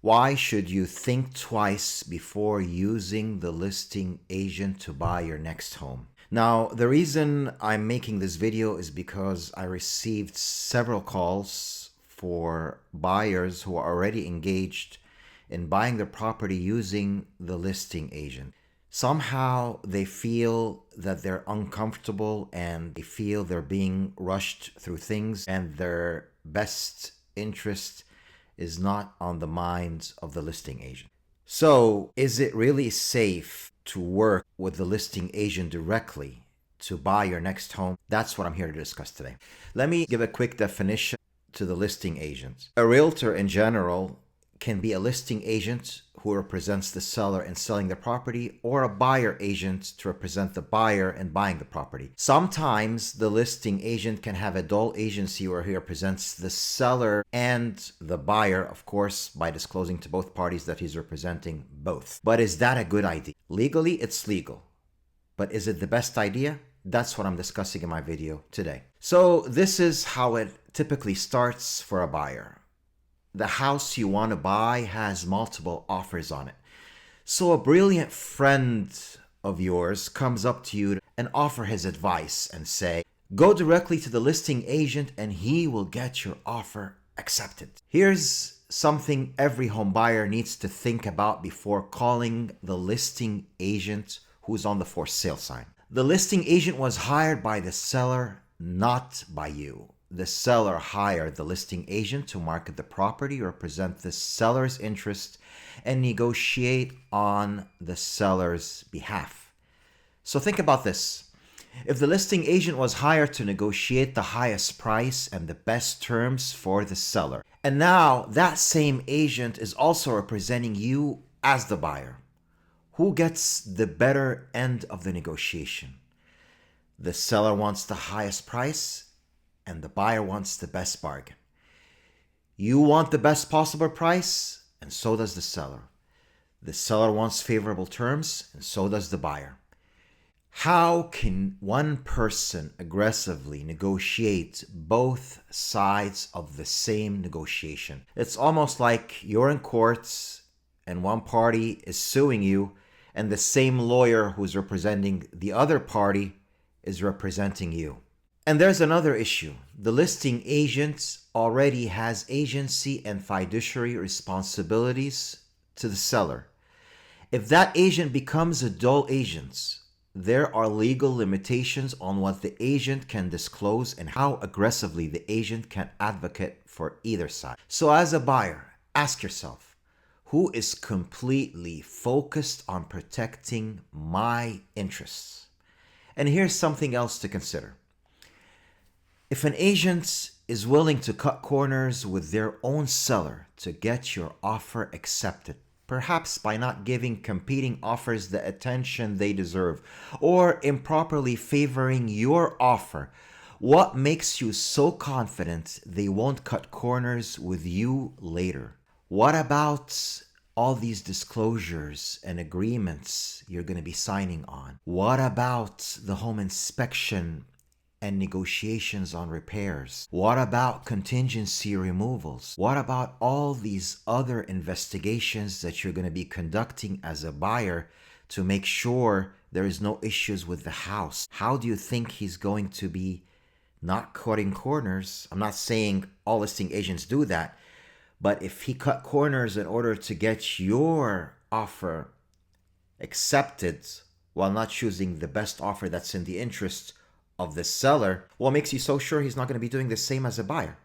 Why should you think twice before using the listing agent to buy your next home? Now, the reason I'm making this video is because I received several calls for buyers who are already engaged in buying their property using the listing agent. Somehow they feel that they're uncomfortable and they feel they're being rushed through things and their best interest is not on the minds of the listing agent. So, is it really safe to work with the listing agent directly to buy your next home? That's what I'm here to discuss today. Let me give a quick definition to the listing agent. A realtor in general can be a listing agent who represents the seller in selling the property, or a buyer agent to represent the buyer in buying the property. Sometimes the listing agent can have a dual agency where he represents the seller and the buyer, of course, by disclosing to both parties that he's representing both. But is that a good idea? Legally, it's legal. But is it the best idea? That's what I'm discussing in my video today. So this is how it typically starts for a buyer. The house you want to buy has multiple offers on it. So a brilliant friend of yours comes up to you and offer his advice and say, go directly to the listing agent and he will get your offer accepted. Here's something every home buyer needs to think about before calling the listing agent who's on the for sale sign. The listing agent was hired by the seller, not by you. The seller hired the listing agent to market the property, represent the seller's interest, and negotiate on the seller's behalf. So think about this. If the listing agent was hired to negotiate the highest price and the best terms for the seller, and now that same agent is also representing you as the buyer, who gets the better end of the negotiation? The seller wants the highest price, and the buyer wants the best bargain. You want the best possible price, and so does the seller. The seller wants favorable terms, and so does the buyer. How can one person aggressively negotiate both sides of the same negotiation? It's almost like you're in courts and one party is suing you, and the same lawyer who's representing the other party is representing you. And there's another issue. The listing agent already has agency and fiduciary responsibilities to the seller. If that agent becomes a dual agent, there are legal limitations on what the agent can disclose and how aggressively the agent can advocate for either side. So as a buyer, ask yourself, who is completely focused on protecting my interests? And here's something else to consider. If an agent is willing to cut corners with their own seller to get your offer accepted, perhaps by not giving competing offers the attention they deserve or improperly favoring your offer, what makes you so confident they won't cut corners with you later? What about all these disclosures and agreements you're going to be signing on? What about the home inspection and negotiations on repairs? What about contingency removals? What about all these other investigations that you're going to be conducting as a buyer to make sure there is no issues with the house? How do you think he's going to be not cutting corners? I'm not saying all listing agents do that, but if he cut corners in order to get your offer accepted while not choosing the best offer that's in the interest of the seller, what makes you so sure he's not going to be doing the same as a buyer?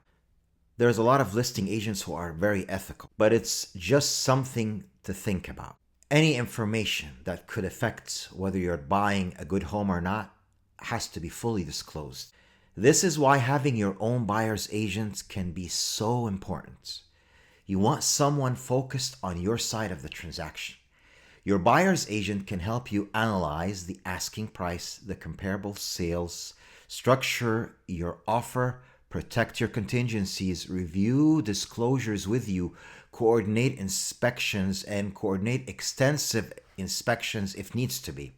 There's a lot of listing agents who are very ethical, but it's just something to think about. Any information that could affect whether you're buying a good home or not has to be fully disclosed. This is why having your own buyer's agent can be so important. You want someone focused on your side of the transaction. Your buyer's agent can help you analyze the asking price, the comparable sales, structure your offer, protect your contingencies, review disclosures with you, coordinate inspections, and coordinate extensive inspections if needs to be,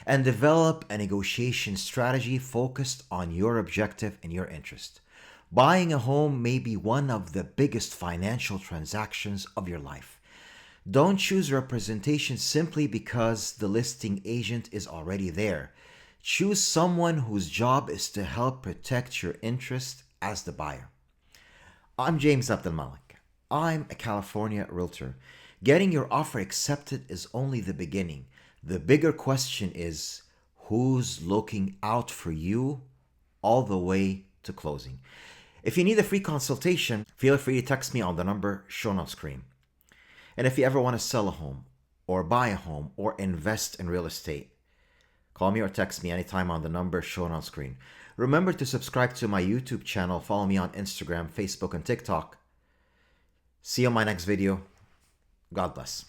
and develop a negotiation strategy focused on your objective and your interest. Buying a home may be one of the biggest financial transactions of your life. Don't choose representation simply because the listing agent is already there. Choose someone whose job is to help protect your interest as the buyer. I'm James Abdel Malik. I'm a California realtor. Getting your offer accepted is only the beginning. The bigger question is, who's looking out for you all the way to closing? If you need a free consultation, feel free to text me on the number shown on screen. And if you ever want to sell a home or buy a home or invest in real estate, call me or text me anytime on the number shown on screen. Remember to subscribe to my YouTube channel, follow me on Instagram, Facebook, and TikTok. See you on my next video. God bless.